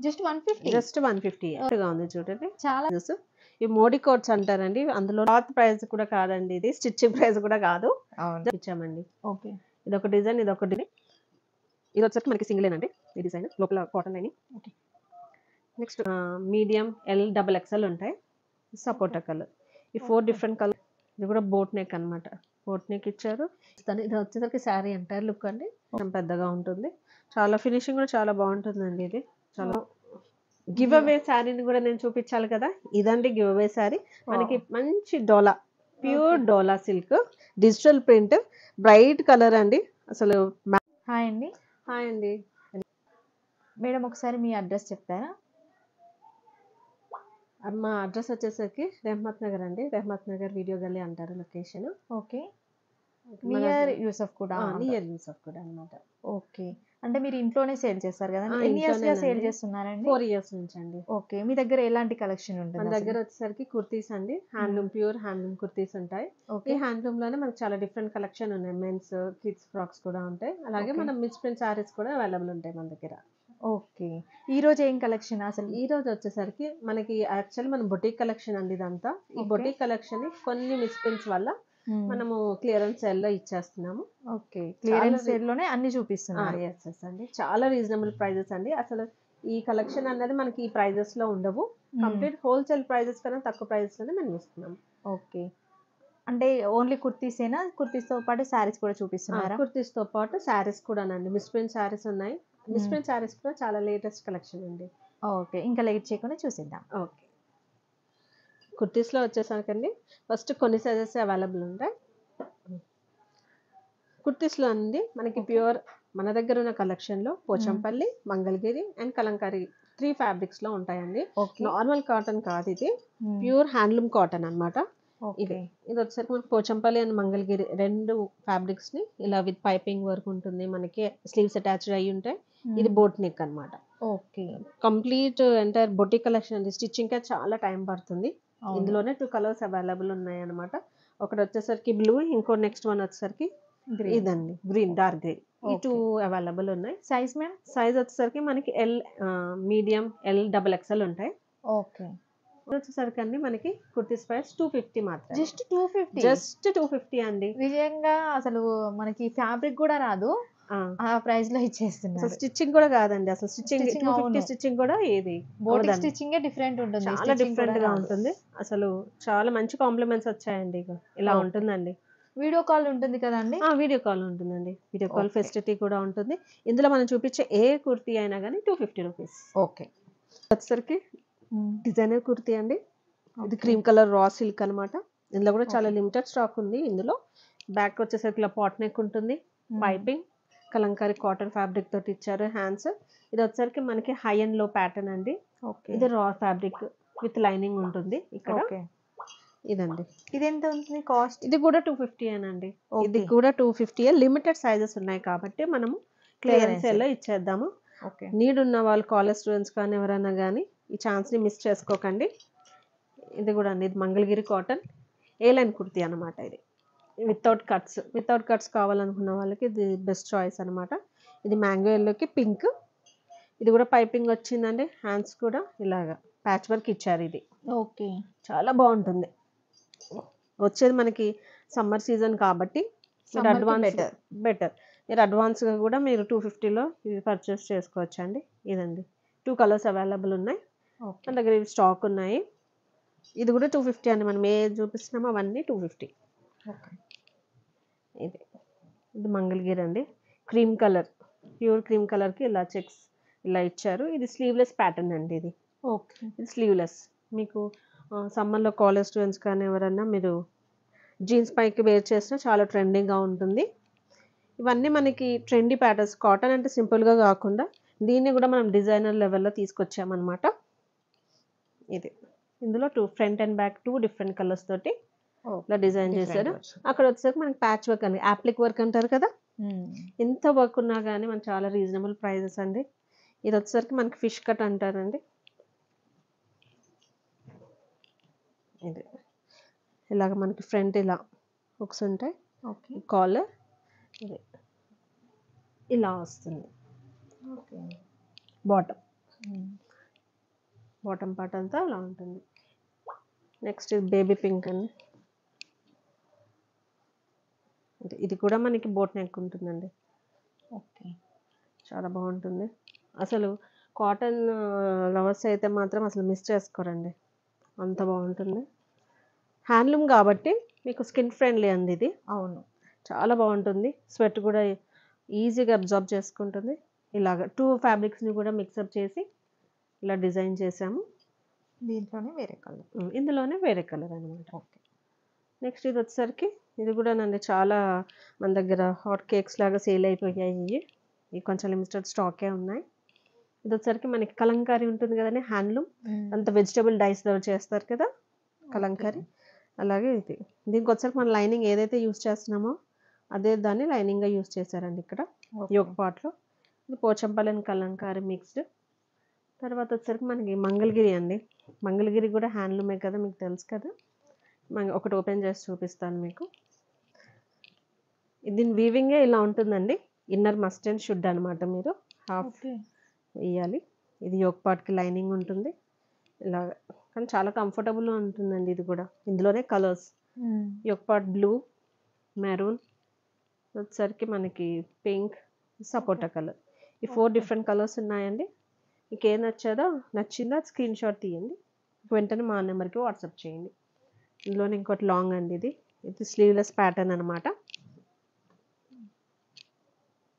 Just 150. Just 150 గా ఉంది చూడండి. చాలా ఈ మోడీ కోట్స్ అంటారండి. అందులో క్లాత్ ప్రైస్ కూడా కాదండి, ఇది స్టిచ్చింగ్ ప్రైస్ కూడా కాదు. ఇచ్చామండి. ఓకే, ఇది ఒక డిజైన్, ఇది ఒక డిజైన్. ఇది వచ్చేసరికి మనకి సింగిలేనండి ఈ డిజైన్, లోపల cotton lining. Okay, next medium L double XL ఉంటాయి. సపోటా కలర్, ఈ 4 డిఫరెంట్ కలర్. ఇది కూడా బోట్ నెక్ అన్నమాట, బోట్ నెక్ ఇచ్చారు. ఇది వచ్చేసరికి శారీ ఎంటైర్ లుక్ అండి, కొంచెం పెద్దగా ఉంటుంది. చాలా ఫినిషింగ్ కూడా చాలా బాగుంటుందండి. ఇది చాలా గివ్ అవే శారీని కూడా నేను చూపించాలి కదా. ఇదండి గివ్ అవే శారీ. మనకి మంచి dola, pure dola silk, digital print, bright colour అండి అసలు. హాయ్ అండి. హాయ్ అండి మేడం, ఒకసారి మీ అడ్రస్ చెప్తారా? మా అడ్రస్ వచ్చేసరికి రెహమత్ నగర్ అండి, రెహమత్ నగర్ వీడియో గల్లీ అంటారు లొకేషన్. ఓకే, నియర్ యూసఫ్ కూడా. నియర్ యూసఫ్ కూడా అన్నమాట. ఓకే, అంటే మీరు ఇంట్లోనే సేల్ చేస్తారు కదా? ఎన్ని ఇయర్స్ గా సేల్ చేస్తున్నారండి? 4 years నుంచి అండి. ఓకే, మీ దగ్గర ఎలాంటి కలెక్షన్ ఉంటుంది? మన దగ్గర వచ్చేసరికి కుర్తీస్ అండి, హ్యాండ్లూమ్, ప్యూర్ హ్యాండ్లూమ్ కుర్తీస్ ఉంటాయి. ఈ హ్యాండ్లూమ్ లోనే మనకి చాలా డిఫరెంట్ కలెక్షన్ ఉన్నాయి. మెన్స్ కిడ్స్ ఫ్రాక్స్ కూడా ఉంటాయి. అలాగే మన మిస్ ప్రింట్ సారీస్ కూడా అవైలబుల్ ఉంటాయి మన దగ్గర. ఓకే, ఈ రోజు ఏం కలెక్షన్ అసలు? ఈ రోజు వచ్చేసరికి మనకి యాక్చువల్ మన బొటిక్ కలెక్షన్ అండి ఇదంతా. ఈ బొటిక్ కలెక్షన్ కొన్ని మిస్ ప్రింట్స్ వల్ల మనము క్లియరెన్స్ సేల్ లో ఇచ్చేస్తున్నాము. ఓకే, క్లియరెన్స్ సేల్ లోనే అన్ని చూపిస్తున్నారు. ఎస్ అండి, చాలా రీజనబుల్ ప్రైజెస్ అండి. అసలు ఈ కలెక్షన్ అనేది మనకి ఈ ప్రైజెస్ లో ఉండవు. కంప్లీట్ హోల్సేల్ ప్రైజెస్ కన్నా తక్కువ ప్రైజెస్ లోనే మనం ఇస్తున్నాం. ఓకే, అంటే ఓన్లీ కుర్తీసేనా? కుర్తీస్ తో పాటు శారీస్ కూడా చూపిస్తున్నారా? కుర్తీస్ తో పాటు శారీస్ కూడా అండి, మిస్ ప్రింట్ శారీస్ ఉన్నాయి. మిస్ ప్రింట్ శారీస్ కూడా చాలా లేటెస్ట్ కలెక్షన్ అండి. ఓకే, ఇంకా లేట్ చేయకుండా చూసిద్దాం. ఓకే, కుర్తీస్లో వచ్చేసరికండి ఫస్ట్ కొన్ని సైజెస్ అవైలబుల్ ఉంటాయి. కుర్తీస్లో అండి మనకి ప్యూర్ మన దగ్గర ఉన్న కలెక్షన్లో పోచంపల్లి, మంగళగిరి అండ్ కలంకారీ 3 ఫ్యాబ్రిక్స్లో ఉంటాయండి. నార్మల్ కాటన్ కాదు, ఇది ప్యూర్ హ్యాండ్లూమ్ కాటన్ అనమాట. ఇది వచ్చేసరికి మనకి పోచంపల్లి అండ్ మంగళగిరి 2 ఫ్యాబ్రిక్స్ని ఇలా విత్ పైపింగ్ వర్క్ ఉంటుంది. మనకి స్లీవ్స్ అటాచ్డ్ అయ్యి ఉంటాయి. ఇది బోట్ నెక్ అనమాట. Okay, complete entire boutique collection అండి. స్టిచ్చింగ్ కి చాలా టైం పడుతుంది. ఇందులోనే 2 కలర్స్ అవైలబుల్ ఉన్నాయి అనమాట. ఒకటి వచ్చేసరికి బ్లూ, ఇంకో నెక్స్ట్ వన్ వచ్చేసరికి ఇదండి గ్రీన్, డార్క్ గ్రీన్. ఈ 2 అవైలబుల్ ఉన్నాయి. Size ma'am? సైజ్ వచ్చేసరికి మనకి L medium L double XL ఉంటాయి. ఓకే, వచ్చేసరికి అండి మనకి కుర్తీస్ ప్రైస్ 250 మాత్రం. జస్ట్ 250? జస్ట్ 250 అండి. నిజంగా అసలు మనకి ఫ్యాబ్రిక్ కూడా రాదు, ఆ ప్రైస్ లో ఇచ్చేస్తున్నారు. స్టిచ్చింగ్ కూడా కాదండి, అసలు స్టిచ్చింగ్ 250 స్టిచ్చింగ్ కూడా ఏది బోటిక్ స్టిచ్చింగ్ డిఫరెంట్ ఉంటుంది, చాలా డిఫరెంట్ గా ఉంటుంది. అసలు చాలా మంచి కాంప్లిమెంట్స్ వచ్చాయండి. ఇలా ఉంటుందండి. వీడియో కాల్ ఉంటుంది కదండి? వీడియో కాల్ ఉంటుందండి, వీడియో కాల్ ఫెసిలిటీ కూడా ఉంటుంది. ఇందులో మనం చూపించే ఏ కుర్తీ అయినా కానీ 250 రూపీస్. ఓకే, వచ్చేసరికి డిజైనర్ కుర్తీ అండి. ఇది క్రీమ్ కలర్ రా సిల్క్ అనమాట. ఇందులో కూడా చాలా లిమిటెడ్ స్టాక్ ఉంది. ఇందులో బ్యాక్ వచ్చేసరికి ఇలా పాట్ నెక్ ఉంటుంది, పైపింగ్ కలంకారీ కాటన్ ఫ్యాబ్రిక్ తోటి ఇచ్చారు హ్యాండ్స్. ఇది వచ్చేసరికి మనకి హై అండ్ లో ప్యాటర్న్ అండి. ఇది రా ఫ్యాబ్రిక్ విత్ లైనింగ్ ఉంటుంది ఇక్కడ. ఇదండి, ఇది ఎంత ఉంటుంది కాస్ట్? ఇది కూడా 250 అనండి. ఇది కూడా 250. లిమిటెడ్ సైజెస్ ఉన్నాయి కాబట్టి మనము క్లియరెన్స్ సేల్ లో ఇచ్చేద్దాము. నీడ్ ఉన్న వాళ్ళు, కాలేజ్ స్టూడెంట్స్ కానీ ఎవరైనా కానీ ఈ ఛాన్స్ ని మిస్ చేసుకోకండి. ఇది కూడా అండి, ఇది మంగళగిరి కాటన్ ఏ లైన్ కుర్తీ అనమాట. ఇది వితౌట్ కట్స్ కావాలనుకున్న వాళ్ళకి ఇది బెస్ట్ చాయిస్ అనమాట. ఇది మ్యాంగో ఎల్లోకి పింక్. ఇది కూడా పైపింగ్ వచ్చిందండి. హ్యాండ్స్ కూడా ఇలాగా ప్యాచ్ వర్క్ ఇచ్చారు. ఇది ఓకే, చాలా బాగుంటుంది. వచ్చేది మనకి సమ్మర్ సీజన్ కాబట్టి బెటర్. మీరు అడ్వాన్స్గా కూడా మీరు 250లో ఇది పర్చేస్ చేసుకోవచ్చు అండి. ఇదండి 2 కలర్స్ అవైలబుల్ ఉన్నాయి మన దగ్గర, ఇవి స్టాక్ ఉన్నాయి. ఇది కూడా 250 అండి. మనం ఏ చూపిస్తున్నామో అవన్నీ 250. ఇది మంగళగిరి అండి, క్రీమ్ కలర్, ప్యూర్ క్రీమ్ కలర్కి ఇలా చెక్స్ ఇలా ఇచ్చారు. ఇది స్లీవ్లెస్ ప్యాటర్న్ అండి. ఇది ఇది స్లీవ్లెస్. మీకు సమ్మర్లో కాలేజ్ స్టూడెంట్స్ కానీ ఎవరన్నా మీరు జీన్స్ పైకి వేర్ చేసినా చాలా ట్రెండింగ్గా ఉంటుంది. ఇవన్నీ మనకి ట్రెండీ ప్యాటర్న్స్. కాటన్ అంటే సింపుల్గా కాకుండా దీన్ని కూడా మనం డిజైనర్ లెవెల్లో తీసుకొచ్చామన్నమాట. ఇది ఇందులో 2 front and back 2 different colours తోటి ఇలా డిజైన్ చేశారు. అక్కడ వచ్చేసరికి మనకి ప్యాచ్ వర్క్ అండి, యాప్లిక్ వర్క్ అంటారు కదా. ఎంత వర్క్ ఉన్నా కానీ మనకి చాలా రీజనబుల్ ప్రైజెస్ అండి. ఇది వచ్చేసరికి మనకి ఫిష్ కట్ అంటారండి. ఇది ఇలాగ మనకి ఫ్రంట్ ఇలా హుక్స్ ఉంటాయి. కాలర్ ఇది ఇలా వస్తుంది. బాటమ్ బాటమ్ పార్ట్ అంతా అలా ఉంటుంది. నెక్స్ట్ ఇది బేబీ పింక్ అండి. ఇది కూడా మనకి బోట్ నెక్ ఉంటుందండి. ఓకే. చాలా బాగుంటుంది. అసలు కాటన్ లవర్స్ అయితే మాత్రం అసలు మిస్ చేసుకోరండి, అంత బాగుంటుంది. హ్యాండ్లూమ్ కాబట్టి మీకు స్కిన్ ఫ్రెండ్లీ అండి ఇది. అవును. చాలా బాగుంటుంది. స్వెట్ కూడా ఈజీగా అబ్జార్బ్ చేసుకుంటుంది. ఇలాగ 2 ఫ్యాబ్రిక్స్ని కూడా మిక్సప్ చేసి ఇలా డిజైన్ చేసాము. దీంట్లోనే వేరే కలర్. ఇందులోనే వేరే కలర్ అనమాట. ఓకే. నెక్స్ట్ ఇది వచ్చేసరికి ఇది కూడా నండి చాలా మన దగ్గర హాట్ కేక్స్ లాగా సేల్ అయిపోయాయి. ఇవి కొంచెం లిమిటెడ్ స్టాకే ఉన్నాయి. ఇది వచ్చేసరికి మనకి కలంకారీ ఉంటుంది కదండి, హ్యాండ్లూమ్ అంత వెజిటబుల్ డైస్లో చేస్తారు కదా కలంకారీ, అలాగే ఇది. దీనికి వచ్చేసరికి మన లైనింగ్ ఏదైతే యూస్ చేస్తున్నామో అదే దాన్ని లైనింగ్గా యూస్ చేశారండి ఇక్కడ యోక్ పార్ట్లో. ఇది పోచంపల్లి కలంకారీ మిక్స్డ్. తర్వాత వచ్చేసరికి మనకి మంగళగిరి అండి. మంగళగిరి కూడా హ్యాండ్లూమే కదా, మీకు తెలుసు కదా. ఒకటి ఓపెన్ చేసి చూపిస్తాను మీకు. దీని వీవింగే ఇలా ఉంటుందండి. ఇన్నర్ మస్ట్ అండ్ షుడ్ అనమాట, మీరు హాఫ్ వేయాలి. ఇది యోక్ పార్ట్కి లైనింగ్ ఉంటుంది ఇలాగ, కానీ చాలా కంఫర్టబుల్గా ఉంటుందండి. ఇది కూడా ఇందులోనే colours, yoke part blue, maroon, వచ్చేసరికి మనకి పింక్, సపోటా కలర్, ఈ 4 డిఫరెంట్ కలర్స్ ఉన్నాయండి. మీకు ఏం నచ్చిందో స్క్రీన్ షాట్ తీయండి, వెంటనే మా నెంబర్కి వాట్సాప్ చేయండి. ఇందులోనే ఇంకోటి లాంగ్ అండి. ఇది స్లీవ్లెస్ ప్యాటర్న్ అనమాట.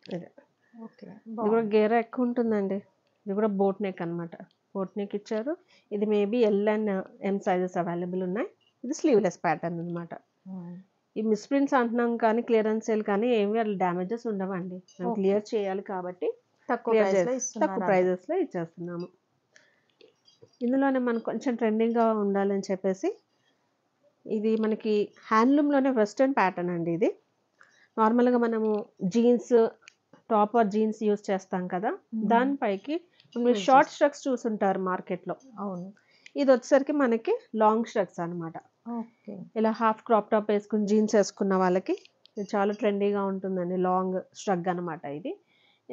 ఇది కూడా గేరా ఎక్కువ ఉంటుందండి. ఇది కూడా బోట్ నెక్ అనమాట. బోట్ నెక్ ఇచ్చారు. ఇది maybe L and M sizes available ఉన్నాయి. ఇది స్లీవ్లెస్ ప్యాటర్న్ అనమాట. ఈ మిస్ప్రింట్స్ అంటున్నాం కానీ క్లియరెన్స్ సేల్ కానీ ఏమి అట్లా డ్యామేజెస్ ఉండవండి. మనం క్లియర్ చేయాలి కాబట్టి తక్కువ ప్రైజెస్లో ఇచ్చేస్తున్నాము. ఇందులోనే మనకు కొంచెం ట్రెండింగ్గా ఉండాలని చెప్పేసి ఇది మనకి హ్యాండ్లూమ్లోనే వెస్ట్రన్ ప్యాటర్న్ అండి. ఇది నార్మల్గా మనము jeans top or jeans use చేస్తాం కదా, దానిపైకి మీరు షార్ట్ స్ట్రక్స్ చూసుంటారు మార్కెట్లో. అవును. ఇది వచ్చేసరికి మనకి లాంగ్ స్ట్రక్స్ అనమాట. ఇలా హాఫ్ క్రాప్ టాప్ వేసుకుని జీన్స్ వేసుకున్న వాళ్ళకి ఇది చాలా ట్రెండీగా ఉంటుందండి. లాంగ్ స్ట్రగ్ అనమాట ఇది.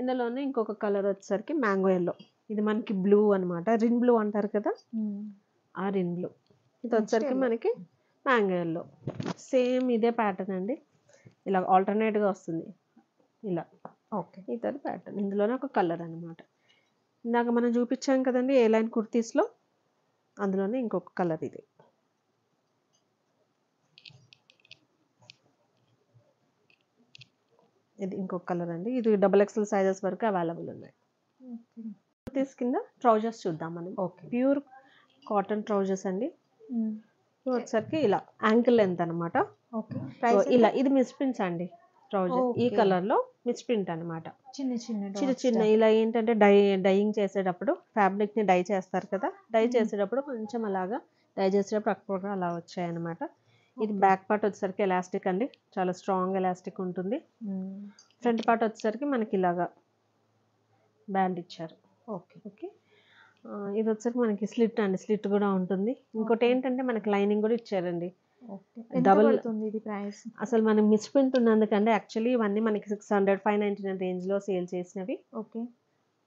ఇందులోనే ఇంకొక కలర్ వచ్చేసరికి మ్యాంగో ఎల్లో. ఇది మనకి బ్లూ అనమాట, రిన్ బ్లూ అంటారు కదా, ఆ రిన్ బ్లూ. ఇది వచ్చేసరికి మనకి మ్యాంగో ఎల్లో. సేమ్ ఇదే ప్యాటర్న్ అండి, ఇలా ఆల్టర్నేట్గా వస్తుంది ఇలా. ఓకే. ఇతర ప్యాటర్న్ ఇందులోనే ఒక కలర్ అనమాట. ఇందాక మనం చూపించాం కదండి ఏ లైన్ కుర్తీస్లో, అందులోనే ఇంకొక కలర్ ఇది. ఇది ఇంకొక కలర్ అండి. ఇది XXL సైజెస్ వరకు అవైలబుల్ ఉన్నాయి. కుర్తీస్ కింద ట్రౌజర్స్ చూద్దాం మనం. ఓకే. ప్యూర్ కాటన్ ట్రౌజర్స్ అండి. వచ్చేసరికి ఇలా యాంకిల్ లెంత్ అనమాట. ఇలా ఇది మిస్ప్రింట్స్ అండి. ట్రౌజర్ ఈ కలర్లో మిస్ప్రింట్ అనమాట. చిన్న ఇలా ఏంటంటే డైయింగ్ చేసేటప్పుడు ఫ్యాబ్రిక్ని డై చేస్తారు కదా, డై చేసేటప్పుడు కొంచెం అలాగా డై చేసేటప్పుడు అక్కడ అలా వచ్చాయన్నమాట. ఇది బ్యాక్ పార్ట్ వచ్చేసరికి ఎలాస్టిక్ అండి, చాలా స్ట్రాంగ్ ఎలాస్టిక్ ఉంటుంది. ఫ్రంట్ పార్ట్ వచ్చేసరికి మనకి ఇలాగా బ్యాండ్ ఇచ్చారు. ఓకే. ఓకే. ఇది వచ్చేసరికి మనకి స్లిట్ అండి, స్లిట్ కూడా ఉంటుంది. ఇంకోటి ఏంటంటే మనకి లైనింగ్ కూడా ఇచ్చారండి. డబుల్ ఇది ప్రైస్. అసలు మనం మిస్ప్రింట్ ఉన్నందుకంటే యాక్చువల్లీ ఇవన్నీ మనకి 600, 599 రేంజ్లో సేల్ చేసినవి. ఓకే.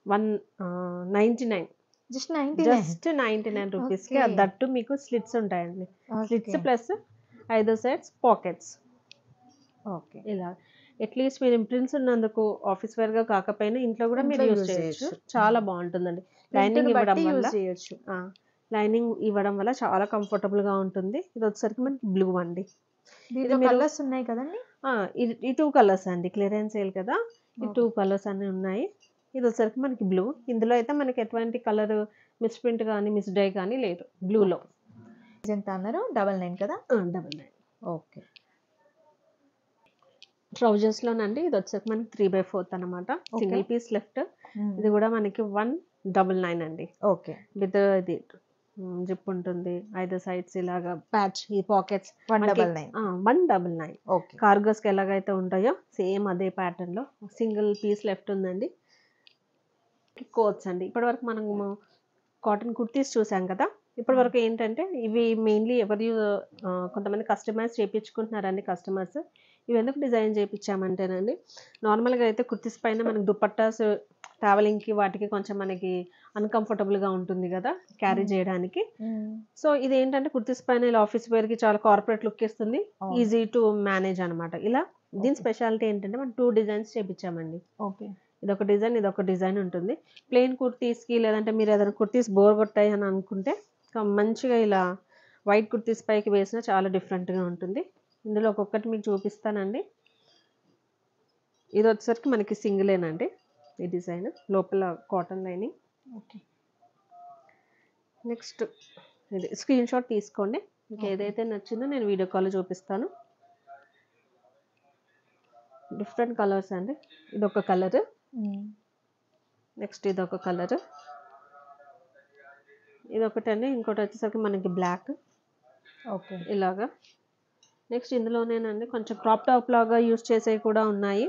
199 జస్ట్ 99 రూపీస్కి. దట్టు మీకు స్లిట్స్ ఉంటాయండి. Slits plus 5 sides pockets. Okay. ఇలా అట్లీస్ట్ మీరు ఇంప్రింట్స్ ఉన్నందుకు ఆఫీస్ వేర్గా కాకపోయినా ఇంట్లో కూడా మీరు యూజ్ చేయొచ్చు. చాలా బాగుంటుందండి. లైనింగ్ ఇవ్వడం వల్ల లైనింగ్ ఇవ్వడం వల్ల చాలా కంఫర్టబుల్గా ఉంటుంది. ఇది వచ్చేసరికి మనకి బ్లూ అండి. ఇది కలర్స్ ఉన్నాయి కదండి. ఈ 2 కలర్స్ అండి, క్లియరెన్స్ సేల్ కదా, ఈ 2 కలర్స్ అన్నీ ఉన్నాయి. ఇది వచ్చేసరికి మనకి బ్లూ. ఇందులో అయితే మనకి ఎటువంటి కలర్ మిస్ప్రింట్ కానీ మిస్ డై కానీ లేదు బ్లూలో. ఎంత అన్నారు? 99 కదా. 99. ఓకే. ట్రౌజర్స్లోనండి ఇది వచ్చేసరికి మనకి 3/4 అనమాట, సింగిల్ పీస్ లెఫ్ట్. ఇది కూడా మనకి 199 అండి. ఓకే. విత్ ఇది జిప్ ఉంటుంది, 5 సైడ్స్ ఇలాగా ప్యాచ్, ఈ పాకెట్స్ 199. ఓకే. కార్గోస్కి ఎలాగైతే ఉంటాయో సేమ్ అదే ప్యాటర్న్లో సింగిల్ పీస్ లెఫ్ట్ ఉందండి. కోట్స్ అండి. ఇప్పటివరకు మనము కాటన్ కుర్తీస్ చూసాం కదా, ఇప్పటివరకు ఏంటంటే ఇవి మెయిన్లీ కొంతమంది కస్టమైజ్ చేయించుకుంటున్నారండి కస్టమర్స్. ఇవి ఎందుకు డిజైన్ చేయించామంటేనండి, నార్మల్గా అయితే కుర్తీస్ పైన మనకి దుపట్టాస్ ట్రావెలింగ్కి వాటికి కొంచెం మనకి అన్కంఫర్టబుల్గా ఉంటుంది కదా క్యారీ చేయడానికి. సో ఇది ఏంటంటే కుర్తీస్ పైన ఇలా ఆఫీస్ వేర్కి చాలా కార్పొరేట్ లుక్ ఇస్తుంది, ఈజీ టు మేనేజ్ అనమాట. ఇలా దీని స్పెషాలిటీ ఏంటంటే మనం 2 డిజైన్స్ చేపించామండి. ఓకే. ఇదొక డిజైన్ ఉంటుంది. ప్లెయిన్ కుర్తీస్కి లేదంటే మీరు ఏదైనా కుర్తీస్ బోర్ కొట్టాయి అని అనుకుంటే మంచిగా ఇలా వైట్ కుర్తీస్ పైకి వేసినా చాలా డిఫరెంట్గా ఉంటుంది. ఇందులో ఒక్కొక్కటి మీకు చూపిస్తానండి. ఇది వచ్చేసరికి మనకి సింగిలేనండి ఈ డిజైన్, లోపల కాటన్ లైనింగ్. ఓకే. నెక్స్ట్ ఇది స్క్రీన్ షాట్ తీసుకోండి, మీకు ఏదైతే నచ్చిందో నేను వీడియో కాల్ చూపిస్తాను. డిఫరెంట్ కలర్స్ అండి. ఇదొక కలర్, నెక్స్ట్ ఇదొక కలర్, ఇదొకటండి. ఇంకోటి వచ్చేసరికి మనకి బ్లాక్. ఓకే. ఇలాగా నెక్స్ట్ ఇందులోనేనండి కొంచెం క్రాప్ టాప్ లాగా యూస్ చేసేవి కూడా ఉన్నాయి.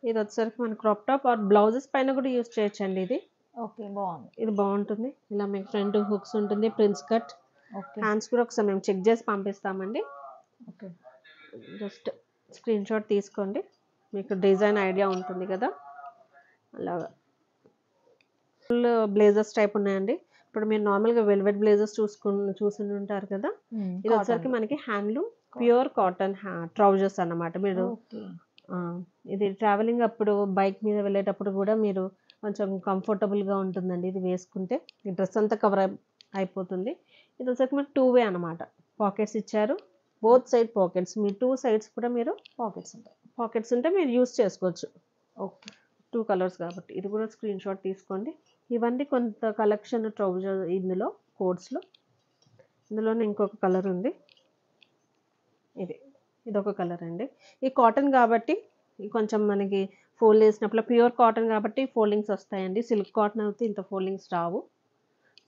ఇది వచ్చేసరికి మన క్రాప్ టాప్ ఆర్ బ్లౌజెస్ పైన కూడా యూస్ చేయొచ్చండి ఇది. ఓకే. బాగుంది. ఇది బాగుంటుంది. ఇలా మీకు ఫ్రంట్ హుక్స్ ఉంటుంది, ప్రిన్స్ కట్. ఓకే. హ్యాండ్స్ కూడా ఒకసారి మేము చెక్ చేసి పంపిస్తామండి. ఓకే. జస్ట్ స్క్రీన్ షాట్ తీసుకోండి, మీకు డిజైన్ ఐడియా ఉంటుంది కదా. అలాగా ఫుల్ బ్లేజర్స్ టైప్ ఉన్నాయండి. ఇప్పుడు మీరు నార్మల్గా వెల్వెట్ బ్లేజర్స్ చూసి ఉంటారు కదా. ఇది వచ్చేసరికి మనకి హ్యాండ్లూమ్ ప్యూర్ కాటన్ ట్రౌజర్స్ అన్నమాట. మీరు ఇది ట్రావెలింగ్ అప్పుడు బైక్ మీద వెళ్ళేటప్పుడు కూడా మీరు కొంచెం కంఫర్టబుల్గా ఉంటుందండి ఇది వేసుకుంటే. ఈ డ్రెస్ అంతా కవర్ అయిపోతుంది. ఇది వచ్చేసరికి మనకి 2 వే అనమాట. పాకెట్స్ ఇచ్చారు, బోత్ సైడ్ పాకెట్స్. మీ 2 సైడ్స్ కూడా మీరు పాకెట్స్ ఉంటే మీరు యూస్ చేసుకోవచ్చు. ఓకే. 2 కలర్స్ కాబట్టి ఇది కూడా స్క్రీన్ షాట్ తీసుకోండి. ఇవన్నీ కొంత కలెక్షన్ ట్రౌజర్ ఇందులో కోడ్స్లో. ఇందులోనే ఇంకొక కలర్ ఉంది, ఇదొక కలర్ అండి. ఈ కాటన్ కాబట్టి కొంచెం మనకి ఫోల్డ్ చేసినప్పుడు ప్యూర్ కాటన్ కాబట్టి ఫోల్డింగ్స్ వస్తాయండి. సిల్క్ కాటన్ అయితే ఇంత ఫోల్డింగ్స్ రావు.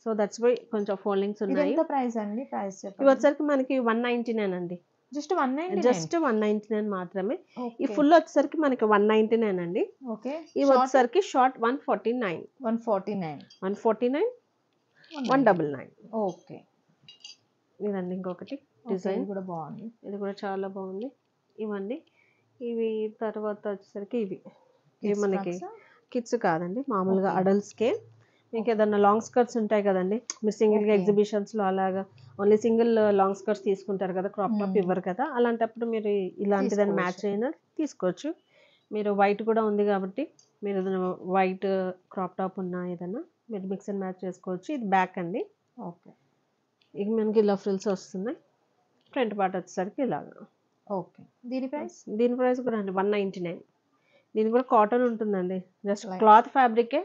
సో దట్స్ వై కొంచెం ఫోల్డింగ్స్ ఉన్నాయి. ఎంత ప్రైస్ అండి? ప్రైస్ చెప్పండి. ఇవి వచ్చేసరికి మనకి 199 అండి. జస్ట్ 199. జస్ట్ 199 మాత్రమే. ఈ ఫుల్ వచ్చేసరికి మనకి 199 అండి. ఓకే. ఇవి వచ్చేసరికి షార్ట్ 149. 149 199. ఓకే. ఇదండి ఇంకొకటి డిజైన్ కూడా బాగుంది. ఇది కూడా చాలా బాగుంది. ఇవన్నీ ఇవి తర్వాత వచ్చేసరికి ఇవి మనకి కిడ్స్ కాదండి, మామూలుగా అడల్ట్స్కే. మీకు ఏదన్నా లాంగ్ స్కర్ట్స్ ఉంటాయి కదండి, మీరు సింగిల్గా ఎగ్జిబిషన్స్లో అలాగా ఓన్లీ సింగిల్ లాంగ్ స్కర్ట్స్ తీసుకుంటారు కదా, క్రాప్ టాప్ ఇవ్వరు కదా, అలాంటప్పుడు మీరు ఇలాంటిదని మ్యాచ్ అయినా తీసుకోవచ్చు. మీరు వైట్ కూడా ఉంది కాబట్టి మీరు ఏదైనా వైట్ క్రాప్ టాప్ ఉన్నా ఏదైనా మీరు మిక్స్ అండ్ మ్యాచ్ చేసుకోవచ్చు. ఇది బ్యాక్ అండి. ఓకే. ఇక మనకి ఇలా ఫ్రిల్స్ వస్తున్నాయి. ఫ్రంట్ పార్ట్ వచ్చేసరికి ఇలాగా. ఓకే. దీని ప్రైస్ కూడా అండి 199. దీని కూడా కాటన్ ఉంటుందండి. జస్ట్ క్లాత్ ఫ్యాబ్రికే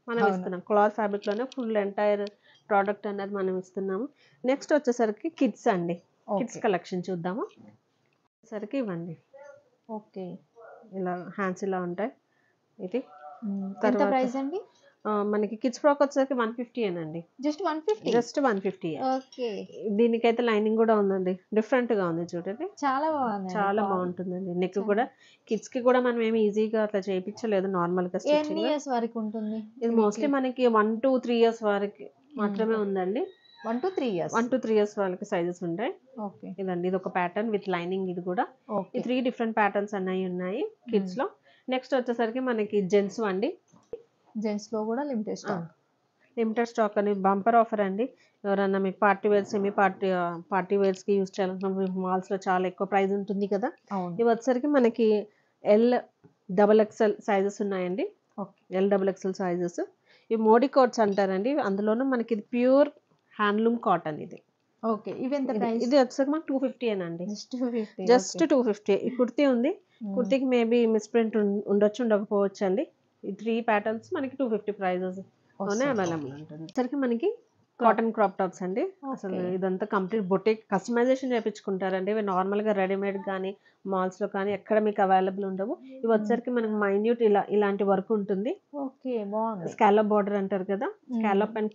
మనం ఇస్తున్నాం. క్లాత్ ఫ్యాబ్రిక్లోనే ఫుల్ ఎంటైర్ ప్రోడక్ట్ అనేది మనం ఇస్తున్నాము. నెక్స్ట్ వచ్చేసరికి కిడ్స్ అండి. కిడ్స్ కలెక్షన్ చూద్దాము. సరికి ఇవ్వండి. ఓకే. ఇలా హ్యాండ్స్ ఇలా ఉంటాయి. ఇది ఎంత ప్రైస్ అండి? మనకి కిడ్స్ ఫ్రాక్ వచ్చేసరికి 150 అండి. జస్ట్ 150. ఓకే. దీనికైతే లైనింగ్ కూడా ఉందండి, డిఫరెంట్ గా ఉంది చూడండి. చాలా బాగుంది. చాలా బాగుంటుందండి. నెక్ కూడా కిడ్స్ కి కూడా మనం ఏమి ఈజీగా అట్లా చేయించలేదు, నార్మల్ గా స్టిచ్చింగ్. ఎన్ని ఇయర్స్ వరకు ఉంటుంది ఇది? మోస్ట్లీ మనకి 1 to 3 years వరకు మాత్రమే ఉందండి. 1 to 3 years. 1 to 3 years వాళ్ళకి సైజెస్ ఉంటాయి. ఓకే. ఇదండి, ఇది ఒక ప్యాటర్న్ విత్ లైనింగ్. ఇది కూడా ఈ 3 డిఫరెంట్ ప్యాటర్న్స్ అన్నవి ఉన్నాయి కిడ్స్ లో. నెక్స్ట్ వచ్చేసరికి మనకి జెంట్స్ అండి. జెంట్స్ లో కూడా లిమిటెడ్ స్టాక్ అని బంపర్ ఆఫర్ అండి. ఎవరన్నా మీకు party wear, semi party wears కి యూస్ చేయాలనుకున్నప్పుడు మాల్స్ లో చాలా ఎక్కువ ప్రైస్ ఉంటుంది కదా. ఇవి వచ్చేసరికి మనకి XXL సైజెస్ ఉన్నాయండి. XXL sizes. ఈ మోడీ కోట్స్ అంటారండి. అందులోనూ మనకి ఇది ప్యూర్ హ్యాండ్లూమ్ కాటన్ ఇది. ఓకే. ఇవి ఎంత ప్రైస్? ఇది వచ్చేసరికి మనకి 250 అండి. జస్ట్ 250. ఈ కుర్తీ ఉంది. కుర్తీకి మేబీ మిస్ప్రింట్ ఉండొచ్చు, ఉండకపోవచ్చు అండి. ఈ 3 ప్యాటర్న్స్ మనకి 250 ప్రైజెస్ లోనే అవైలబుల్ ఉంటుంది. సరికి మనకి కాటన్ క్రాప్ టాప్స్ అండి. అసలు ఇదంతా కంప్లీట్ బొటిక్ కస్టమైజేషన్ చేయించుకుంటారండి. ఇవి నార్మల్గా రెడీమేడ్ కానీ మాల్స్లో కానీ ఎక్కడ మీకు అవైలబుల్ ఉండవు. ఇవి వచ్చరికి మనకి మైన్యూట్ ఇలాంటి వర్క్ ఉంటుంది. ఓకే. బాగుంది. స్కాలప్ బార్డర్ అంటారు కదా, స్కాలప్ అండ్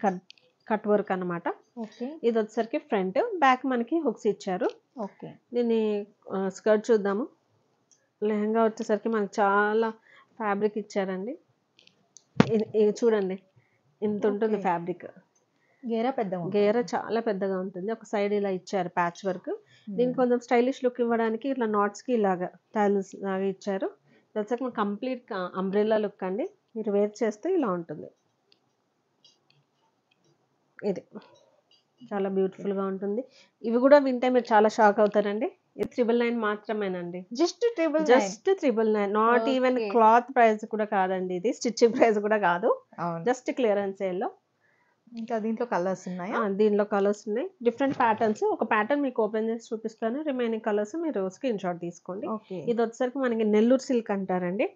కట్ వర్క్ అనమాట. ఇది వచ్చరికి ఫ్రంట్, బ్యాక్ మనకి హుక్స్ ఇచ్చారు. ఓకే. దీన్ని స్కర్ట్ చూద్దాము. లెహంగా వచ్చేసరికి మనకి చాలా ఫ్యాబ్రిక్ ఇచ్చారండి. ఇది చూడండి, ఇంత ఉంటుంది ఫ్యాబ్రిక్. గేర చాలా పెద్దగా ఉంటుంది. ఒక సైడ్ ఇలా ఇచ్చారు ప్యాచ్ వర్క్. దీనికి కొంచెం స్టైలిష్ లుక్ ఇవ్వడానికి ఇట్లా నాట్స్ కి ఇలాగా టైల్స్ లాగా ఇచ్చారు. వచ్చాక కంప్లీట్ అంబ్రెల్లా లుక్ అండి. మీరు వేర్ చేస్తే ఇలా ఉంటుంది. ఇది చాలా బ్యూటిఫుల్గా ఉంటుంది. ఇవి కూడా వింటే మీరు చాలా షాక్ అవుతారండి. ఇది 999 మాత్రమేనండి. Just 999. Just 999, not even Okay. Cloth price కూడా కాదండి, ఇది స్టిచ్చింగ్ ప్రైస్ కూడా కాదు, అవును. జస్ట్ క్లియరెన్స్ సేల్లో. ఇంకా దీంట్లో కలర్స్ ఉన్నాయా? దీనిలో కలర్స్ ఉన్నాయి, డిఫరెంట్ ప్యాటర్న్స్. ఒక ప్యాటర్న్ మీకు ఓపెన్ చేసి చూపిస్తాను, రిమైనింగ్ కలర్స్ మీరు స్క్రీన్ షాట్ తీసుకోండి. ఓకే. ఇది వచ్చేసరికి మనకి నెల్లూరు సిల్క్ అంటారండి.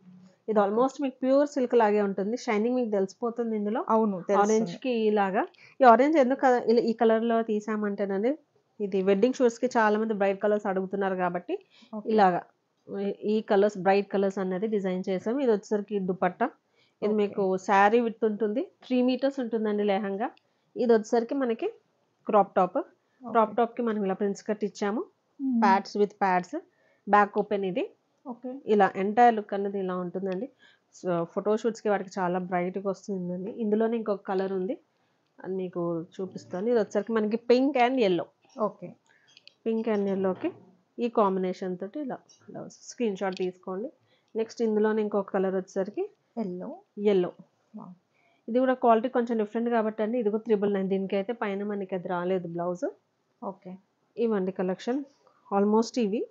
ఇది ఆల్మోస్ట్ మీకు ప్యూర్ సిల్క్ లాగే ఉంటుంది, షైనింగ్ మీకు తెలిసిపోతుంది ఇందులో. అవును, ఆరెంజ్ కి ఇలాగా, ఈ ఆరెంజ్ ఎందుకు ఈ కలర్ లో తీసామంటేనండి, ఇది వెడ్డింగ్ షూట్స్ కి చాలా మంది బ్రైట్ కలర్స్ అడుగుతున్నారు కాబట్టి ఇలాగా ఈ కలర్స్, బ్రైట్ కలర్స్ అనేది డిజైన్ చేసాం. ఇది వచ్చేసరికి దుపట్టా. ఇది మీకు శారీ విత్ ఉంటుంది, 3 మీటర్స్ ఉంటుందండి లెహంగా. ఇది వచ్చేసరికి మనకి క్రాప్ టాప్. క్రాప్ టాప్ కి మనం ఇలా ప్రిన్స్ కట్ ఇచ్చాము, pads with pads, back open. ఇది ఓకే. ఇలా ఎంటైర్ లుక్ అనేది ఇలా ఉంటుందండి. సో ఫోటోషూట్స్కి వాటికి చాలా బ్రైట్గా వస్తుందండి. ఇందులోనే ఇంకొక కలర్ ఉంది, అది మీకు చూపిస్తాను. ఇది వచ్చేసరికి మనకి pink and yellow. Okay. Pink and ఎల్లోకి ఈ కాంబినేషన్ తోటి ఇలా బ్లౌజ్, స్క్రీన్ షాట్ తీసుకోండి. నెక్స్ట్ ఇందులోనే ఇంకొక కలర్ వచ్చేసరికి ఎల్లో. ఇది కూడా క్వాలిటీ కొంచెం డిఫరెంట్ కాబట్టి అండి, ఇది కూడా 999. దీనికి అయితే పైన మనకి అది రాలేదు బ్లౌజ్. ఓకే. ఇవ్వండి కలెక్షన్, ఆల్మోస్ట్ ఇవి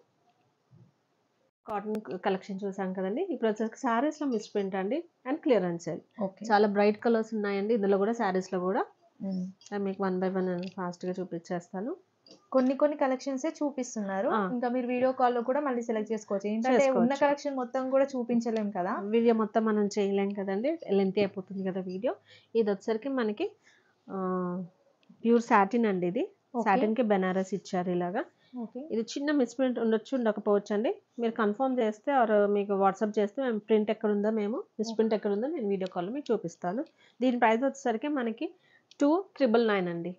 కాటన్ కలెక్షన్ చూసాం కదండి. ఇప్పుడు వచ్చేసరికి శారీస్లో మిస్ ప్రింట్ అండి అండ్ క్లియరెన్స్ సేల్. ఓకే. చాలా బ్రైట్ కలర్స్ ఉన్నాయండి ఇందులో కూడా, శారీస్లో కూడా. మీకు 1 by 1 ఫాస్ట్గా చూపించేస్తాను. కొన్ని కలెక్షన్స్ చూపిస్తున్నారు, ఇంకా మీరు వీడియో కాల్ లో కూడా మళ్ళీ సెలెక్ట్ చేసుకోవచ్చు. ఏంటంటే ఉన్న కలెక్షన్ మొత్తం కూడా చూపించలేం కదా, వీడియో మొత్తం మనం చేయలేం కదండి, లెంత్ అయిపోతుంది కదా వీడియో. ఇది వచ్చేసరికి మనకి ప్యూర్ సాటిన్ అండి. ఇది సాటిన్ కి బెనారస్ ఇచ్చారు ఇలాగా. ఇది చిన్న మిస్ప్రింట్ ఉండొచ్చు, ఉండకపోవచ్చు అండి. మీరు కన్ఫర్మ్ చేస్తే ఆర్ మీకు వాట్సాప్ చేస్తే మేము ప్రింట్ ఎక్కడ ఉందో, మేము మిస్ప్రింట్ ఎక్కడ ఉందో నేను వీడియో కాల్లో మీకు చూపిస్తాను. దీని ప్రైస్ వచ్చేసరికి మనకి 2999 అండి.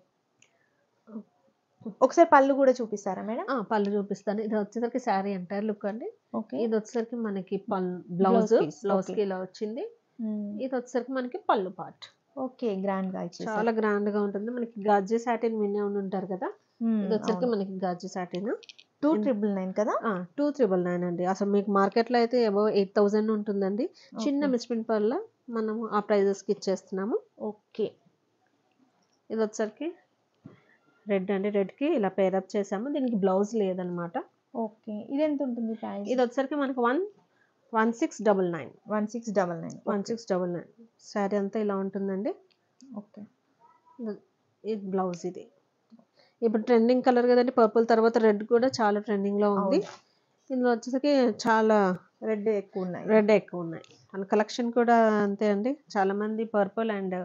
ఒకసారి పళ్ళు కూడా చూపిస్తారా మేడం? పళ్ళు చూపిస్తాను. ఇది వచ్చేసరికి శారీ ఎంటైర్ లుక్ అండి. ఇది వచ్చేసరికి మనకి బ్లౌజ్ కి ఇలా వచ్చింది. ఇది వచ్చేసరికి మనకి పళ్ళు పార్ట్. ఓకే, గ్రాండ్ గా ఇచ్చేసారు, చాలా గ్రాండ్ గా ఉంటుంది. మనకి గాజీ సాటిన్ వినే ఉంటారు కదా, ఇది వచ్చేసరికి మనకి గాజీ సాటిన్. 2999 కదా? 2999 అండి. అసలు మీకు మార్కెట్ లో అయితే అబౌవ్ 8000 ఉంటుందండి. చిన్న మిస్ప్రింట్ వల్ల మనం ఆ ప్రైజెస్ కి ఇచ్చేస్తున్నాము. ఓకే. ఇది వచ్చేసరికి రెడ్ అండి, రెడ్ కి ఇలా పేరప్ చేసాము, దీనికి బ్లౌజ్ లేదనమాట. ఓకే. ఇది ఎంత ఉంటుంది ప్రైస్? ఇది వచ్చేసరికి మనకి 1699. 1699 శారీ అంతా ఇలా ఉంటుందండి. ఓకే. ఇది బ్లౌజ్. ఇది ఇప్పుడు ట్రెండింగ్ కలర్ కదండి, పర్పుల్ తర్వాత రెడ్ కూడా చాలా ట్రెండింగ్ లో ఉంది. ఇందులో వచ్చేసరికి చాలా రెడ్ ఎక్కువ ఉన్నాయి. అండ్ కలెక్షన్ కూడా అంతే అండి, చాలా మంది పర్పుల్ అండ్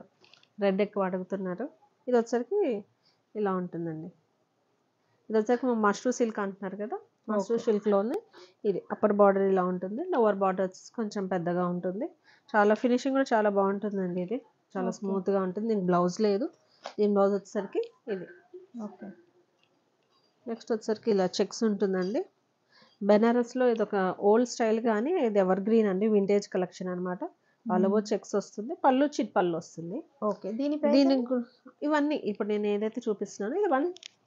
రెడ్ ఎక్కువ అడుగుతున్నారు. ఇది వచ్చేసరికి ఇలా ఉంటుందండి. ఇది వచ్చేసరికి మష్రూ సిల్క్ అంటున్నారు కదా, మష్రూ సిల్క్లోనే ఇది అప్పర్ బార్డర్ ఇలా ఉంటుంది, లోవర్ బార్డర్ వచ్చేసి కొంచెం పెద్దగా ఉంటుంది. చాలా ఫినిషింగ్ కూడా చాలా బాగుంటుందండి. ఇది చాలా స్మూత్గా ఉంటుంది. దీనికి బ్లౌజ్ లేదు, దీని బ్లౌజ్ వచ్చేసరికి ఇది. ఓకే. నెక్స్ట్ వచ్చేసరికి ఇలా చెక్స్ ఉంటుందండి. బెనారస్లో ఇది ఒక ఓల్డ్ స్టైల్ కానీ ఇది ఎవర్ గ్రీన్ అండి, వింటేజ్ కలెక్షన్ అనమాట. ఆల్ ఓవర్ చెక్స్ వస్తుంది, పళ్ళు చిట్ పళ్ళు వస్తుంది. ఓకే. దీనికి ఇవన్నీ ఇప్పుడు నేను ఏదైతే చూపిస్తున్నానో ఇది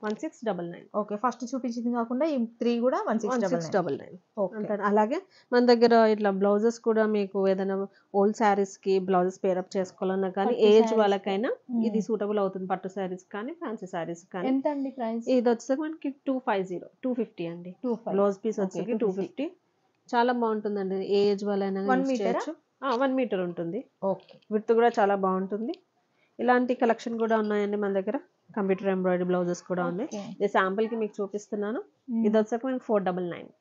1699. ఓకే. ఫస్ట్ చూపించింది కాకుండా ఈ 3 కూడా 1699. ఓకే. అలాగే మన దగ్గర ఇట్లా బ్లౌజెస్ కూడా మీకు ఏదైనా ఓల్డ్ శారీస్ కి బ్లౌజెస్ పేరప్ చేసుకోవాలన్నా కానీ ఏజ్ వాళ్ళకైనా ఇది సూటబుల్ అవుతుంది. పట్టు శారీస్ కానీ ఫ్యాన్సీ శారీస్ కానీ. ఎంత అండి ప్రైస్? ఇది వచ్చేసరికి మనకి 250 అండి. బ్లౌజ్ పీస్ వచ్చేసరికి 250. చాలా బాగుంటుందండి, ఏ ఏజ్ వాళ్ళైనా యూజ్ చేయొచ్చు. 1 మీటర్ ఉంటుంది. ఓకే. విత్ కూడా చాలా బాగుంటుంది. ఇలాంటి కలెక్షన్ కూడా ఉన్నాయండి మన దగ్గర. కంప్యూటర్ ఎంబ్రాయిడరీ బ్లౌజెస్ కూడా ఉన్నాయి. ఇది శాంపుల్ కి మీకు చూపిస్తున్నాను. ఇది వచ్చేసరికి మనకి 499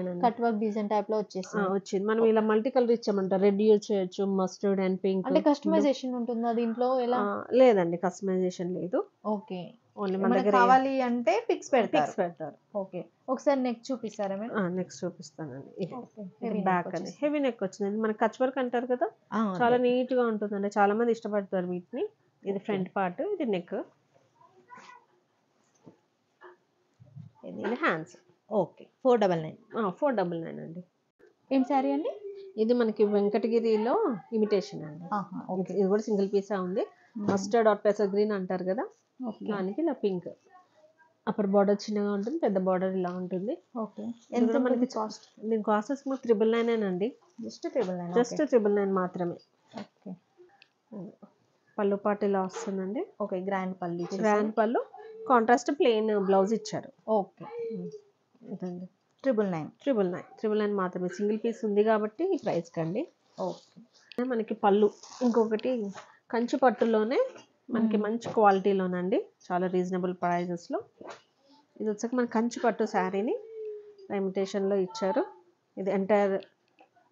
అండి. కట్ వర్క్ డిజైన్ టైప్ లో వచ్చింది. మనం ఇలా మల్టీ కలర్ ఇచ్చామంట, రెడ్ యూజ్ చేయొచ్చు, మస్టర్డ్ అండ్ పింక్. అంటే కస్టమైజేషన్ ఉంటుందా దీంట్లో? ఎలా? లేదండి, కస్టమైజేషన్ లేదు. ఓకే. ఓన్లీ మన దగ్గర కావాలి అంటే పిక్స్ పెడతారు. ఓకే. ఒకసారి నెక్ చూపిస్తారా మేడం? నెక్స్ట్ చూపిస్తానండి. ఇది బ్యాక్ అని హెవీ నెక్ వచ్చిందండి. మన కచ్ వర్క్ అంటారు కదా, చాలా నీట్ గా ఉంటుందండి, చాలా మంది ఇష్టపడతారు వీటిని. ఇది ఫ్రంట్ పార్ట్, ఇది నెక్, ఇది హ్యాండ్స్. ఓకే. 499 అండి. ఏం సారీ అండి? ఇది మనకి వెంకటగిరిలో ఇమిటేషన్ అండి. ఇది కూడా సింగిల్ పీసా ఉంది. మస్టర్డ్ ఆర్ పెసర్ గ్రీన్ అంటారు కదా, దానికి ఇలా పింక్. అప్పర్ బార్డర్ చిన్నగా ఉంటుంది, పెద్ద బార్డర్ ఇలా ఉంటుంది. ఓకే. ఎంత మనకి మనకి కాస్ట్? దీని కాస్ట్ వచ్చి 999 అండి. జస్ట్ 999. జస్ట్ 999 మాత్రమే. ఓకే. పళ్ళు పాటు ఇలా వస్తుందండి. ఓకే. గ్రాండ్ పళ్ళు ఇచ్చేసారు. గ్రాండ్ పళ్ళు, కాంట్రాస్ట్ ప్లెయిన్ బ్లౌజ్ ఇచ్చారు. ఓకే. ఇదండి 999 మాత్రమే. సింగిల్ పీస్ ఉంది కాబట్టి ఈ ప్రైస్ కండి. ఓకే. మనకి పళ్ళు ఇంకొకటి కంచి పట్టులోనే మనకి మంచి క్వాలిటీలోనండి, చాలా రీజనబుల్ ప్రైజెస్లో. ఇది వచ్చాక మన కంచి పట్టు శారీని ఇమిటేషన్లో ఇచ్చారు. ఇది ఎంటైర్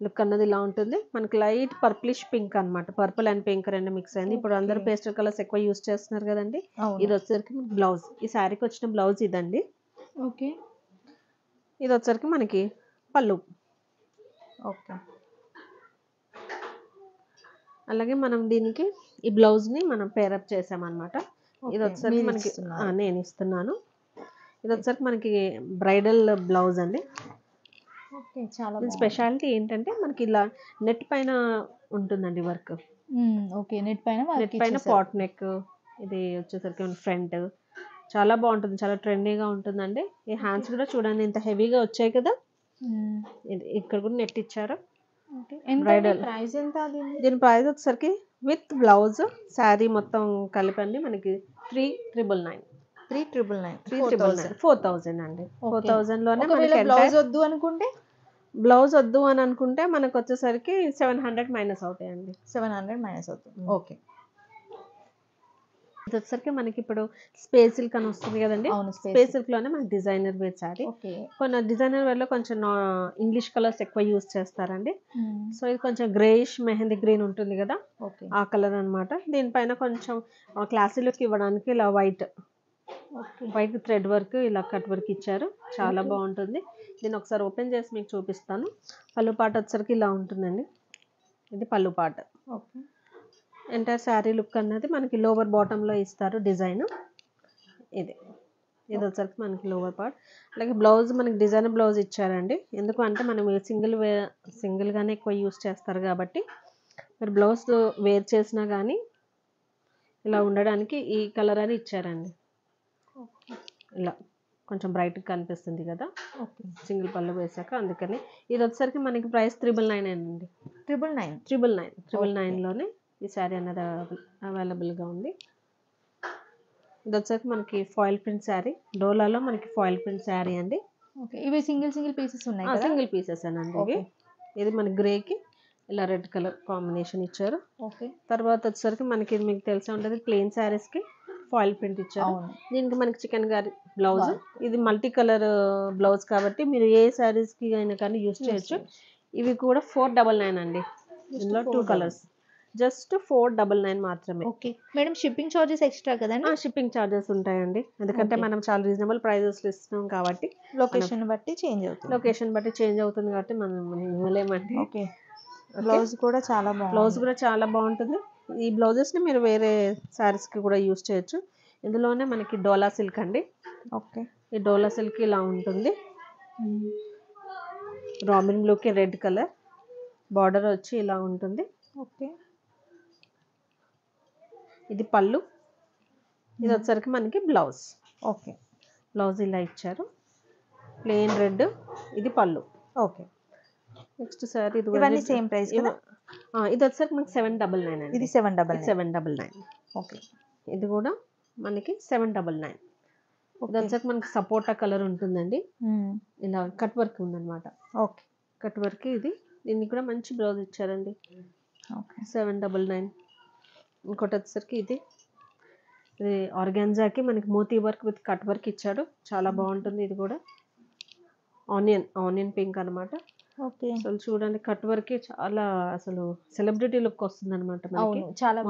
లుక్ అన్నది ఇలా ఉంటుంది. మనకి లైట్ పర్ప్లిష్ పింక్ అనమాట. పర్పుల్ అండ్ పింక్ రెండు మిక్స్ అయింది. ఇప్పుడు అందరూ పేస్టల్ కలర్స్ ఎక్కువ యూస్ చేస్తున్నారు కదండి. ఇది వచ్చేసరికి బ్లౌజ్, ఈ శారీకి వచ్చిన బ్లౌజ్ ఇదండి. ఓకే. ఇది వచ్చేసరికి మనకి పళ్ళు. ఓకే. అలాగే మనం దీనికి ఈ బ్లౌజ్ని మనం పేరప్ చేసామన్నమాట. ఇది వచ్చేసరికి మనకి నేను ఇస్తున్నాను. ఇది వచ్చేసరికి మనకి బ్రైడల్ బ్లౌజ్ అండి. ఓకే. చాలా స్పెషాలిటీ ఏంటంటే మనకి ఇలా నెట్ పైన ఉంటుందండి వర్క్. ఓకే. నెట్ పైన పాట్ నెక్. ఇది వచ్చేసరికి ఫ్రంట్ చాలా బాగుంటుంది, చాలా ట్రెండీగా ఉంటుందండి. ఈ హ్యాండ్స్ కూడా చూడండి ఎంత హెవీగా వచ్చాయి కదా. ఇది ఇక్కడ కూడా నెట్ ఇచ్చారు. బ్రైడల్ ప్రైస్ ఎంత? దీని ప్రైస్ వచ్చేసరికి విత్ బ్లౌజ్ శారీ మొత్తం కలిపండి మనకి 3999. 4000 అండి. 4000 లోనే బ్లౌజ్ వద్దు అనుకుంటే, మనకు వచ్చేసరికి 700 మైనస్ అవుతాయండి. 700 మైనస్ అవుతుంది. ఓకే. ఇది వచ్చేసరికి మనకి ఇప్పుడు స్పేస్ సిల్క్ అని వస్తుంది కదండి. స్పేస్ సిల్క్ లోనే మనకి డిజైనర్ వేర్ శారీ. కొన్ని డిజైనర్ వేర్ లో కొంచెం ఇంగ్లీష్ కలర్స్ ఎక్కువ యూస్ చేస్తారండి. సో ఇది కొంచెం గ్రేయిష్ మెహందీ గ్రీన్ ఉంటుంది కదా, ఆ కలర్ అన్నమాట. దీనిపైన కొంచెం క్లాసీ లుక్ ఇవ్వడానికి ఇలా వైట్ థ్రెడ్ వర్క్, ఇలా కట్ వర్క్ ఇచ్చారు. చాలా బాగుంటుంది. దీన్ని ఒకసారి ఓపెన్ చేసి మీకు చూపిస్తాను. పళ్ళు పాట వచ్చేసరికి ఇలా ఉంటుందండి. ఇది పళ్ళు పాట. ఎంటైర్ శారీ లుక్ అన్నది మనకి లోవర్ బాటంలో ఇస్తారు డిజైన్. ఇది వచ్చేసరికి మనకి లోవర్ పార్ట్. అలాగే బ్లౌజ్ మనకి డిజైనర్ బ్లౌజ్ ఇచ్చారండి. ఎందుకు అంటే మనం సింగిల్గానే ఎక్కువ యూస్ చేస్తారు కాబట్టి మీరు బ్లౌజ్ వేర్ చేసినా కానీ ఇలా ఉండడానికి ఈ కలర్ అని ఇచ్చారండి. ఇలా కొంచెం బ్రైట్గా కనిపిస్తుంది కదా సింగిల్ పళ్ళు వేసాక, అందుకని. ఇది వచ్చేసరికి మనకి ప్రైస్ 999 అండి. 999లోనే ఈ శారీ అన్నది అవైలబుల్గా ఉంది. ఇది వచ్చేసరికి మనకి ఫాయిల్ ప్రింట్ శారీ, డోలాలో మనకి ఫాయిల్ ప్రింట్ శారీ అండి. ఇవి సింగిల్ పీసెస్ ఉన్నాయి, సింగిల్ పీసెస్ అనండి ఇవి. ఇది మన గ్రేకి ఇలా రెడ్ కలర్ కాంబినేషన్ ఇచ్చారు. తర్వాత వచ్చేసరికి మనకి మీకు తెలిసే ఉంటుంది ప్లెయిన్ శారీస్కి ఫాయిల్ ప్రింట్ ఇచ్చారు. దీనికి మనకి చికెన్ కర్రీ బ్లౌజ్. ఇది మల్టీ కలర్ బ్లౌజ్ కాబట్టి మీరు ఏ శారీస్కి అయినా కానీ యూస్ చేయొచ్చు. ఇవి కూడా 499 అండి. ఇందులో 2 కలర్స్. జస్ట్ 499 మాత్రమే. Okay madam. Shipping charges extra కదండి? షిప్పింగ్ చార్జెస్ ఉంటాయండి, ఎందుకంటే మనం చాలా రీజనబుల్ ప్రైజెస్ ఇస్తున్నాం కాబట్టి. లొకేషన్ బట్టి చేంజ్ అవుతుంది కాబట్టి మనం ఇవ్వలేమండి. ఓకే. బ్లౌజ్ కూడా చాలా బాగుంటుంది. ఈ బ్లౌజెస్ని మీరు వేరే శారీస్కి కూడా యూస్ చేయొచ్చు. ఇందులోనే మనకి డోలా సిల్క్ అండి. ఓకే. ఈ డోలా సిల్క్ ఇలా ఉంటుంది. రామిన్ బ్లూకి రెడ్ కలర్ బార్డర్ వచ్చి ఇలా ఉంటుంది. ఓకే. ఇది పళ్ళు. ఇది వచ్చేసరికి మనకి బ్లౌజ్. ఓకే. బ్లౌజ్ ఇలా ఇచ్చారు, ప్లెయిన్ రెడ్. ఇది పళ్ళు. ఓకే. నెక్స్ట్ సారీ ఇవన్నీ సేమ్ ప్రైస్ కదా? ఇది వచ్చేసరికి మనకి 799 అండి. ఇది 799. ఓకే. ఇది కూడా మనకి 799. ఇది వచ్చేసరికి మనకి సపోటా కలర్ ఉంటుందండి. ఇలా కట్ వర్క్ ఉందన్నమాట. ఓకే. కట్ వర్క్ ఇది. దీనికి కూడా మంచి బ్లౌజ్ ఇచ్చారండి. 799. ఇంకోటి వచ్చేసరికి ఇది ఆర్గాన్జాకి మనకి మోతీ వర్క్ విత్ కట్ వర్క్ ఇచ్చాడు. చాలా బాగుంటుంది. ఇది కూడా ఆనియన్ పింక్ అనమాట. ఓకే. అసలు చూడండి కట్ వర్క్ చాలా అసలు సెలబ్రిటీ లుక్ వస్తుంది అనమాట మనకి. చాలా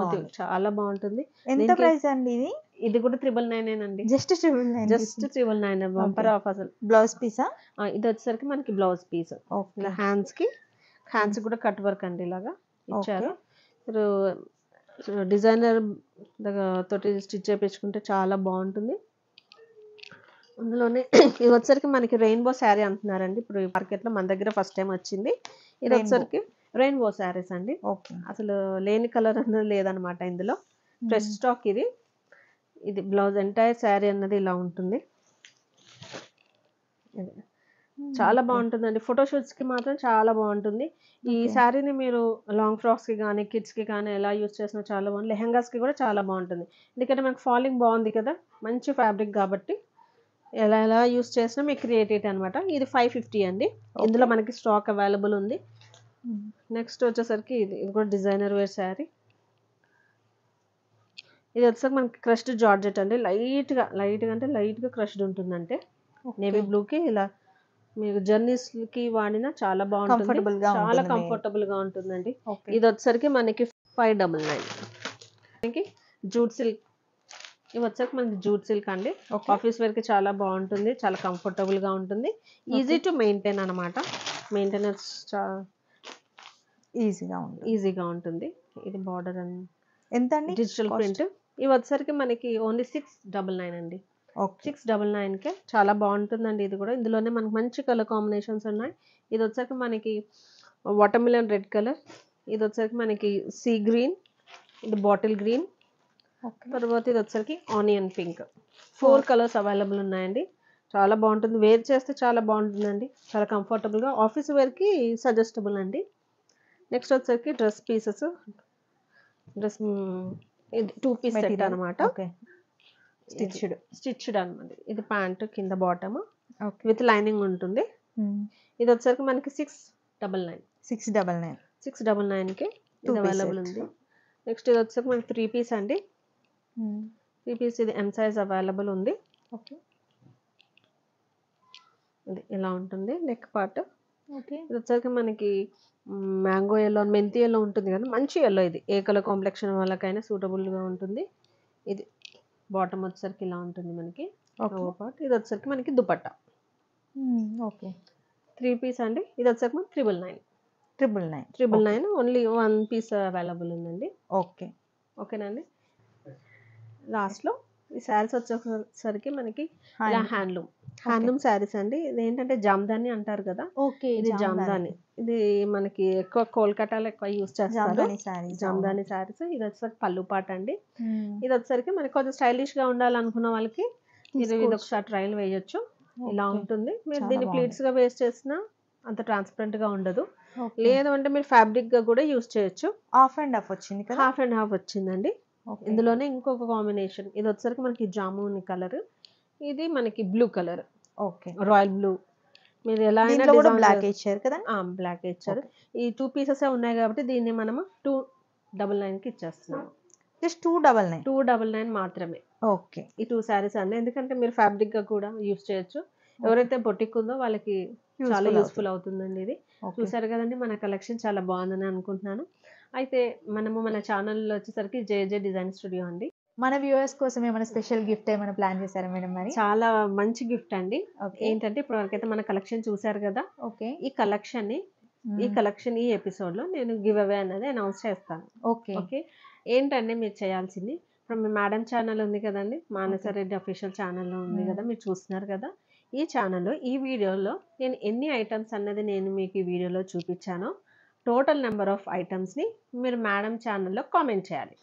బాగుంటుంది. ఎంత ప్రైస్ అండి ఇది? ఇది కూడా 999 అండి. జస్ట్ 999 బంపర్ ఆఫ్ అసలు. Blouse Pisa? ఇది వచ్చేసరికి మనకి బ్లౌజ్ పీస్. ఇలా హ్యాండ్స్ కూడా కట్ వర్క్ అండి ఇలాగా ఇచ్చారు. మీరు డిజైనర్ తోటి స్టిచ్ చేయించుకుంటే చాలా బాగుంటుంది. అందులోనే ఇది వచ్చరికి మనకి రెయిన్బో శారీ అంటున్నారండి ఇప్పుడు మార్కెట్లో. మన దగ్గర ఫస్ట్ టైం వచ్చింది. ఇది వచ్చరికి రెయిన్బో శారీస్ అండి. అసలు లేని కలర్ అన్నది లేదనమాట ఇందులో. ఫ్రెష్ స్టాక్ ఇది. బ్లౌజ్ ఎంటైర్ శారీ అన్నది ఇలా ఉంటుంది. చాలా బాగుంటుందండి, ఫోటోషూట్స్ కి మాత్రం చాలా బాగుంటుంది. ఈ శారీని మీరు లాంగ్ ఫ్రాక్స్ కి కానీ కిడ్స్ కి కానీ ఎలా యూస్ చేసినా చాలా బాగుంది. లెహంగాస్ కి కూడా చాలా బాగుంటుంది, ఎందుకంటే మనకు ఫాలింగ్ బాగుంది కదా, మంచి ఫ్యాబ్రిక్ కాబట్టి ఎలా యూస్ చేసినా మీకు క్రియేటివిటీ అనమాట. ఇది 550 అండి. ఇందులో మనకి స్టాక్ అవైలబుల్ ఉంది. నెక్స్ట్ వచ్చేసరికి ఇది కూడా డిజైనర్ వేర్ శారీ. ఇది వచ్చేసరికి మనకి క్రష్డ్ జార్జెట్ అండి, లైట్ గా అంటే లైట్ గా క్రష్డ్ ఉంటుందంటే నేవీ బ్లూ కి ఇలా మీరు జర్నీస్ కి వాడినా చాలా బాగుంటుంది, చాలా కంఫర్టబుల్ గా ఉంటుందండి. ఇది వచ్చేసరికి మనకి 599. మనకి జూట్ సిల్క్, ఇవి వచ్చాక మనకి జూట్ సిల్క్ అండి. ఆఫీస్ వేర్ కి చాలా బాగుంటుంది, చాలా కంఫర్టబుల్ గా ఉంటుంది, ఈజీ టు మెయింటైన్ అనమాట. మెయింటెనెన్స్ ఈజీగా ఉంటుంది. ఇది బార్డర్ అండ్ ఎంత అండి డిజిటల్ ప్రింట్. ఇవి వచ్చేసరికి మనకి ఓన్లీ 699 అండి. 699 కే చాలా బాగుంటుందండి. ఇది కూడా ఇందులోనే మనకి మంచి కలర్ కాంబినేషన్స్ ఉన్నాయి. ఇది వచ్చేసరికి మనకి వాటర్ మిలన్ రెడ్ కలర్, ఇది వచ్చేసరికి మనకి సీ గ్రీన్, ఇది బాటిల్ గ్రీన్, తర్వాత ఇది వచ్చేసరికి ఆనియన్ పింక్. 4 కలర్స్ అవైలబుల్ ఉన్నాయండి. చాలా బాగుంటుంది, వేర్ చేస్తే చాలా బాగుంటుందండి, చాలా కంఫర్టబుల్గా ఆఫీస్ వేర్కి సజెస్టబుల్ అండి. నెక్స్ట్ వచ్చేసరికి డ్రెస్ పీసెస్, డ్రెస్ ఇది 2 పీస్ సెట్ అనమాట. స్టిచ్డ్ అనమాట. ఇది ప్యాంట్ కింద బాటమ్ విత్ లైనింగ్ ఉంటుంది. ఇది వచ్చేసరికి మనకి 699 కి ఇది అవైలబుల్ ఉంది. నెక్స్ట్ ఇది వచ్చేసరికి మనకి 3 పీస్ అండి. 3 పీస్ ఇది ఎం సైజ్ అవైలబుల్ ఉంది. ఇది ఇలా ఉంటుంది నెక్ పార్ట్. ఇది వచ్చేసరికి మనకి మ్యాంగో ఎల్లో, మెంతి ఎల్లో ఉంటుంది కదా, మంచి ఎల్లో. ఇది ఏ కలర్ కాంప్లెక్షన్ వాళ్ళకైనా సూటబుల్గా ఉంటుంది. ఇది బాటమ్ వచ్చేసరికి ఇలా ఉంటుంది మనకి పార్ట్. ఇది వచ్చేసరికి మనకి దుపట్టా. 3 పీస్ అండి. ఇది వచ్చేసరికి మనకి 999 ఓన్లీ 1 పీస్ అవైలబుల్ ఉందండి. ఓకేనండి. లాస్ట్లో ఈ శారీస్ వచ్చేసరికి మనకి ఇలా హ్యాండ్లూమ్ శారీస్ అండి. ఇది ఏంటంటే జామ్దాని అంటారు కదా, ఇది జామ్దాని. ఇది మనకి ఎక్కువ కోల్కతాలో ఎక్కువ యూస్ చేస్తారు జామ్దాని శారీస్. ఇది వచ్చేసరికి పళ్ళు పాట అండి. ఇది వచ్చేసరికి మనకి కొంచెం స్టైలిష్ గా ఉండాలనుకున్న వాళ్ళకి ఇది ఒకసారి ట్రయల్ వేయొచ్చు. ఇలా ఉంటుంది. మీరు దీన్ని ప్లీట్స్ గా వేస్ట్ చేసినా అంత ట్రాన్స్పరెంట్ గా ఉండదు. లేదు అంటే మీరు ఫ్యాబ్రిక్ గా కూడా యూస్ చేయొచ్చు. హాఫ్ అండ్ హాఫ్ వచ్చిందండి. ఇందులోనే ఇంకొక కాంబినేషన్, ఇది వచ్చేసరికి మనకి జామున్ కలర్, ఇది మనకి బ్లూ కలర్, రాయల్ బ్లూ. మీరు ఎలా అయినా బ్లాక్ ఇచ్చారు కదా, బ్లాక్ ఇచ్చారు. ఈ 2 పీసెస్ ఉన్నాయి కాబట్టి దీన్ని మనము 299 కి ఇచ్చేస్తున్నాము. జస్ట్ 299 మాత్రమే. ఈ 2 శారీస్ అండి. ఎందుకంటే మీరు ఫ్యాబ్రిక్ గా కూడా యూస్ చేయొచ్చు. ఎవరైతే బొటిక్ ఉందో వాళ్ళకి చాలా యూస్ఫుల్ అవుతుందండి. ఇది చూసారు కదండి, మన కలెక్షన్ చాలా బాగుందని అనుకుంటున్నాను. అయితే మనము మన ఛానల్లో వచ్చేసరికి జేజే డిజైన్ స్టూడియో అండి. మన వ్యూవర్స్ కోసం ఏమైనా స్పెషల్ గిఫ్ట్ ఏమైనా ప్లాన్ చేశారా మేడం? మరి చాలా మంచి గిఫ్ట్ అండి. ఏంటంటే ఇప్పుడు వరకైతే మన కలెక్షన్ చూసారు కదా, ఈ కలెక్షన్ ఈ ఎపిసోడ్ లో నేను గివ్ అవే అనేది అనౌన్స్ చేస్తాను. ఓకే, ఏంటంటే మీరు చేయాల్సింది, ఇప్పుడు మీ మేడం ఛానల్ ఉంది కదండి, మానసరెడ్డి అఫీషియల్ ఛానల్లో ఉంది కదా, మీరు చూస్తున్నారు కదా. ఈ ఛానల్లో ఈ వీడియోలో నేను ఎన్ని ఐటమ్స్ అన్నది నేను మీకు ఈ వీడియోలో చూపించానో టోటల్ నెంబర్ ఆఫ్ ఐటమ్స్ని మీరు మేడం ఛానల్లో కామెంట్ చేయాలి.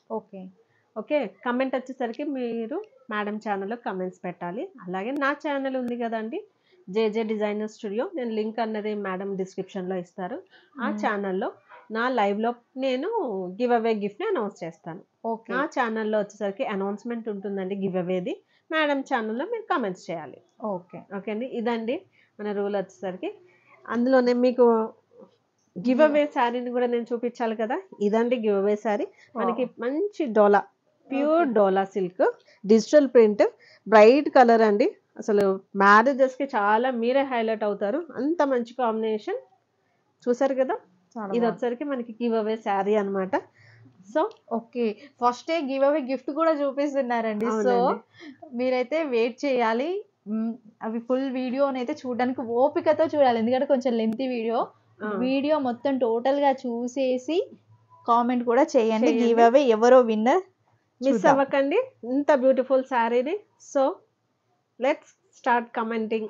ఓకే, కమెంట్ వచ్చేసరికి మీరు మేడం ఛానల్లో కమెంట్స్ పెట్టాలి. అలాగే నా ఛానల్ ఉంది కదండి, జేజే డిజైనర్ స్టూడియో, నేను లింక్ అన్నది మేడం డిస్క్రిప్షన్లో ఇస్తారు. ఆ ఛానల్లో నా లైవ్లో నేను గివ్ అవే గిఫ్ట్ని అనౌన్స్ చేస్తాను. నా ఛానల్లో వచ్చేసరికి అనౌన్స్మెంట్ ఉంటుందండి గివ్ అవేది. మేడం ఛానల్లో మీరు కమెంట్స్ చేయాలి. ఓకే అండి, ఇదండి మన రూల్ వచ్చేసరికి. అందులోనే మీకు గివ్ అవే శారీని కూడా నేను చూపించాలి కదా. ఇదండి గివ్ అవే శారీ, మనకి మంచి dola, pure dola silk, digital print, bright colour అండి. అసలు మ్యారేజెస్కి చాలా మీరే హైలైట్ అవుతారు, అంత మంచి కాంబినేషన్. చూసారు కదా, ఇది వచ్చేసరికి మనకి గివ్ అవే శారీ అనమాట. So first give away gift కూడా చూపిస్తున్నారండి. సో మీరైతే వెయిట్ చేయాలి. అవి ఫుల్ వీడియోని అయితే చూడడానికి ఓపికతో చూడాలి, ఎందుకంటే కొంచెం లెంతీ వీడియో మొత్తం టోటల్ గా చూసేసి కామెంట్ కూడా చేయండి. గివ్ అవే ఎవరో విన్నర్ మిస్ అవ్వకండి, ఇంత బ్యూటిఫుల్ శారీని. So let's start commenting.